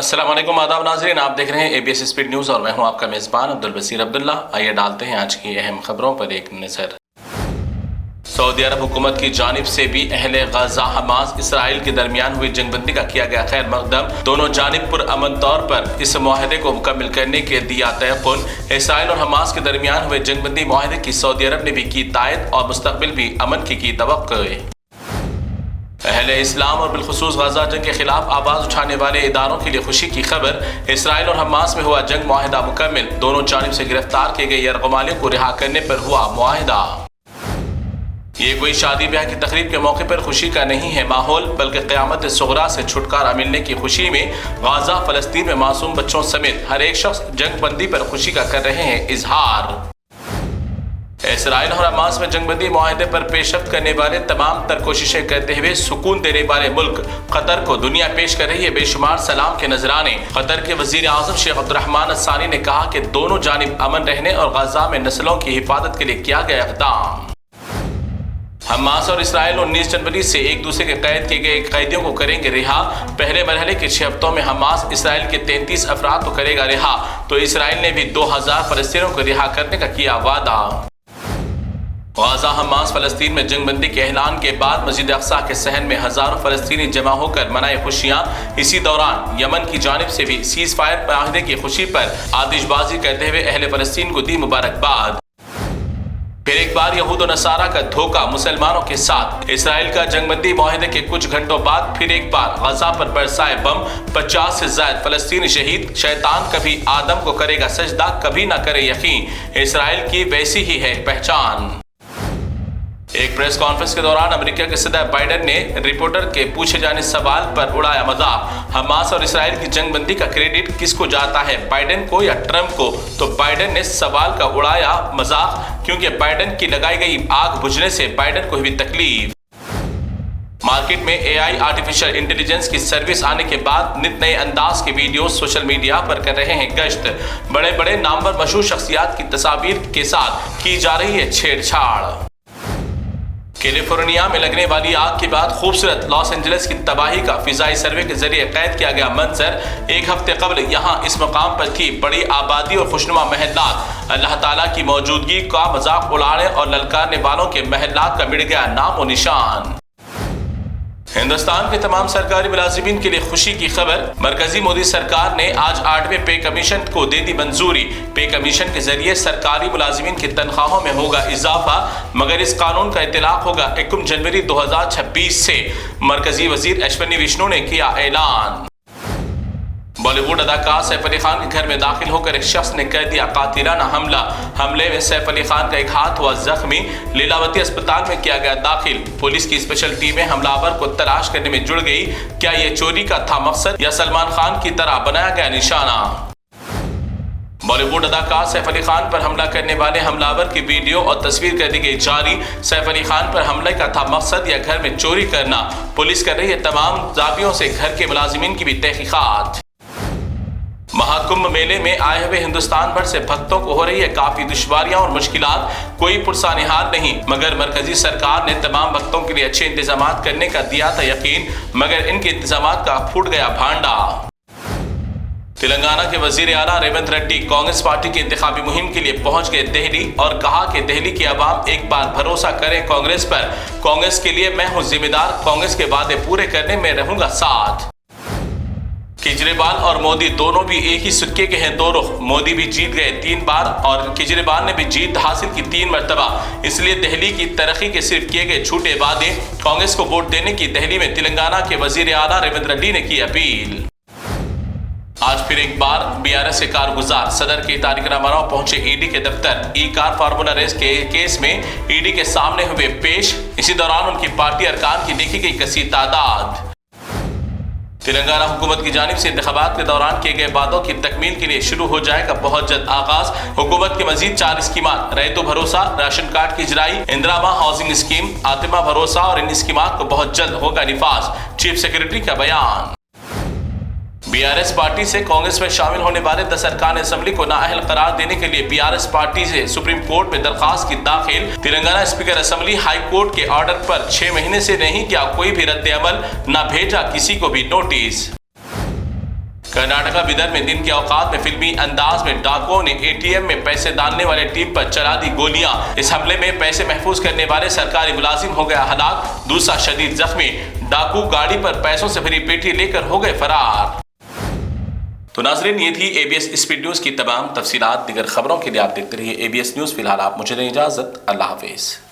अस्सलाम वालेकुम, आदाब नाज़रीन, आप देख रहे हैं ABS स्पीड न्यूज़ और मैं हूं आपका मेज़बान अब्दुल बसीर अब्दुल्ला। आइए डालते हैं आज की अहम खबरों पर एक नज़र। सऊदी अरब हुकूमत की जानिब से भी अहले गजा हमास इसराइल के दरमियान हुई जंगबंदी का किया गया खैर मकदम। दोनों जानिब पुरअमन तौर पर इस मुआहदे को मुकम्मल करने के दिया तयक़ुन। इसराइल और हमास के दरमियान हुए जंगबंदी मुआहदे की सऊदी अरब ने भी की तायद और मुस्तक़बिल भी अमन की तवक्को। अहले इस्लाम और बिलखुसूस गजा जंग के खिलाफ आवाज़ उठाने वाले इदारों के लिए खुशी की खबर। इसराइल और हमास में हुआ जंग मुआहदा मुकम्मल। दोनों जानिब से गिरफ्तार किए गए यरगमालियों को रिहा करने पर हुआ मुआहदा। ये कोई शादी ब्याह की तकरीब के मौके पर खुशी का नहीं है माहौल, बल्कि क़यामत सुग़रा से छुटकारा मिलने की खुशी में गाज़ा फ़लस्तीन में मासूम बच्चों समेत हर एक शख्स जंग बंदी पर खुशी का कर रहे हैं इजहार। इसराइल और हमास में जंगबंदी मुआहदे पर पेशरफ्त करने वाले तमाम तर कोशिशें करते हुए सुकून देने वाले मुल्क कतर को दुनिया पेश कर रही है बेशुमार सलाम के नजराने। कतर के वजीर आज़म शेख अब्दुर्रहमान अस्सानी ने कहा कि दोनों जानिब अमन रहने और गजा में नस्लों की हिफाजत के लिए किया गया इक़दाम। हमास और इसराइल 19 जनवरी से एक दूसरे के कैद किए गए कैदियों को करेंगे रिहा। पहले मरहले के 6 हफ्तों में हमास इसराइल के 33 अफराद को करेगा रिहा, तो इसराइल ने भी 2000 फ़लस्तीनियों को रिहा करने का किया वादा। गाज़ा हमास फ़लस्तीन में जंगबंदी के ऐलान के बाद मस्जिद अक़सा के सहन में हज़ारों फ़लस्तीनी जमा होकर मनाए खुशियाँ। इसी दौरान यमन की जानिब से भी सीज़ फायर मुआहदे की खुशी पर आतिशबाजी करते हुए अहले फ़लस्तीन को दी मुबारकबाद। फिर एक बार यहूद और नसारा का धोखा मुसलमानों के साथ। इसराइल का जंगबंदी मुआहदे के कुछ घंटों बाद फिर एक बार गजा पर बरसाए बम। 50 से ज़ायद फ़लस्तीनी शहीद। शैतान कभी आदम को करेगा सजदा, कभी ना करे यकीन। इसराइल की वैसी ही है पहचान। एक प्रेस कॉन्फ्रेंस के दौरान अमेरिका के सदर बाइडेन ने रिपोर्टर के पूछे जाने सवाल पर उड़ाया मजाक। हमास और इसराइल की जंगबंदी का क्रेडिट किसको जाता है, बाइडेन को या ट्रंप को? तो बाइडेन ने सवाल का उड़ाया मजाक, क्योंकि बाइडेन की लगाई गई आग बुझने से बाइडेन को हुई तकलीफ। मार्केट में AI आर्टिफिशियल इंटेलिजेंस की सर्विस आने के बाद नित नए अंदाज के वीडियो सोशल मीडिया पर कर रहे हैं गश्त। बड़े बड़े नामवर मशहूर शख्सियात की तस्वीर के साथ की जा रही है छेड़छाड़। कैलिफोर्निया में लगने वाली आग के बाद खूबसूरत लॉस एंजलिस की तबाही का फिजाई सर्वे के जरिए कैद किया गया मंजर। एक हफ्ते कबल यहाँ इस मकाम पर थी बड़ी आबादी और खुशनुमा महल्लात। अल्लाह ताला की मौजूदगी का मजाक उड़ाने और ललकारने वालों के महल्लात का मिट गया नाम और निशान। हिंदुस्तान के तमाम सरकारी मुलाजिमीन के लिए खुशी की खबर। मरकजी मोदी सरकार ने आज 8वें पे कमीशन को दे दी मंजूरी। पे कमीशन के जरिए सरकारी मुलाजिमीन की तनख्वाहों में होगा इजाफा, मगर इस कानून का इतलाक होगा 1 जनवरी 2026 से। मरकजी वजीर अश्विनी विष्णु ने किया ऐलान। बॉलीवुड अदाकार सैफ अली खान के घर में दाखिल होकर एक शख्स ने कर दिया कातिलाना हमला। हमले में सैफ अली खान का एक हाथ हुआ जख्मी। लीलावती अस्पताल में किया गया दाखिल। पुलिस की स्पेशल टीमें हमलावर को तलाश करने में जुड़ गई। क्या ये चोरी का था मकसद या सलमान खान की तरह बनाया गया निशाना? बॉलीवुड अदाकार सैफ अली खान पर हमला करने वाले हमलावर की वीडियो और तस्वीर कर दी गई जारी। सैफ अली खान पर हमले का था मकसद या घर में चोरी करना? पुलिस कर रही है तमाम जावियों से घर के मुलाजिमीन की भी तहकीकात। महाकुंभ मेले में आए हुए हिंदुस्तान भर से भक्तों को हो रही है काफी दुश्वारियां और मुश्किलात। कोई पुरसानिहार नहीं, मगर मरकजी सरकार ने तमाम भक्तों के लिए अच्छे इंतजाम करने का दिया था यकीन, मगर इनके इंतजाम का फूट गया भांडा। तेलंगाना के वजीर आला रेवंत रेड्डी कांग्रेस पार्टी की इंतखाबी मुहिम के लिए पहुंच गए दिल्ली और कहा कि दिल्ली की आवाम एक बार भरोसा करें कांग्रेस पर। कांग्रेस के लिए मैं हूं जिम्मेदार, कांग्रेस के वादे पूरे करने में रहूंगा साथ। केजरीवाल और मोदी दोनों भी एक ही सिक्के के हैं दो रुख। मोदी भी जीत गए 3 बार और केजरीवाल ने भी जीत हासिल की 3 मरतबा। इसलिए दिल्ली की तरक्की के सिर्फ किए गए झूठे वादे। कांग्रेस को वोट देने की दिल्ली में तेलंगाना के वजीर आला रेवंत रेड्डी ने की अपील। आज फिर एक बार BRS के कारगुजार सदर के तारिक रामाराव पहुंचे ईडी के दफ्तर। कार फार्मूला रेस के केस में ईडी के सामने हुए पेश। इसी दौरान उनकी पार्टी अरकान की देखी गई कसी तादाद। तेलंगाना हुकूमत की जानिब से इंतखाबात के दौरान किए गए वादों की तकमील के लिए शुरू हो जाएगा बहुत जल्द आगाज। हुकूमत की मजीद 4 स्कीमात, रैतो भरोसा, राशन कार्ड की इजराई, इंदिरा हाउसिंग स्कीम, आतिमा भरोसा और इन स्कीमात को बहुत जल्द होगा निफाज। चीफ सेक्रेटरी का बयान। BRS पार्टी से कांग्रेस में शामिल होने वाले 10 अरकान असेंबली को नाअहल करार देने के लिए BRS पार्टी से सुप्रीम कोर्ट में दरखास्त की दाखिल। Telangana speaker assembly high court के ऑर्डर पर 6 महीने से नहीं किया कोई भी रद्द अमल, न भेजा किसी को भी नोटिस। कर्नाटका बिदर में दिन के औकात में फिल्मी अंदाज में डाकुओं ने एटीएम में पैसे डालने वाले टीम पर चला दी गोलियां। इस हमले में पैसे महफूज करने वाले सरकारी मुलाजिम हो गया हलाक, दूसरा शदीद जख्मी। डाकू गाड़ी पर पैसों से भरी पेटी लेकर हो गए फरार। तो नाज़रीन, ये थी एबीएस स्पीड न्यूज़ की तमाम तफसीलात। दीगर खबरों के लिए आप देखते रहिए एबीएस न्यूज़। फिलहाल आप मुझे दें इजाज़त। अल्लाह हाफिज़।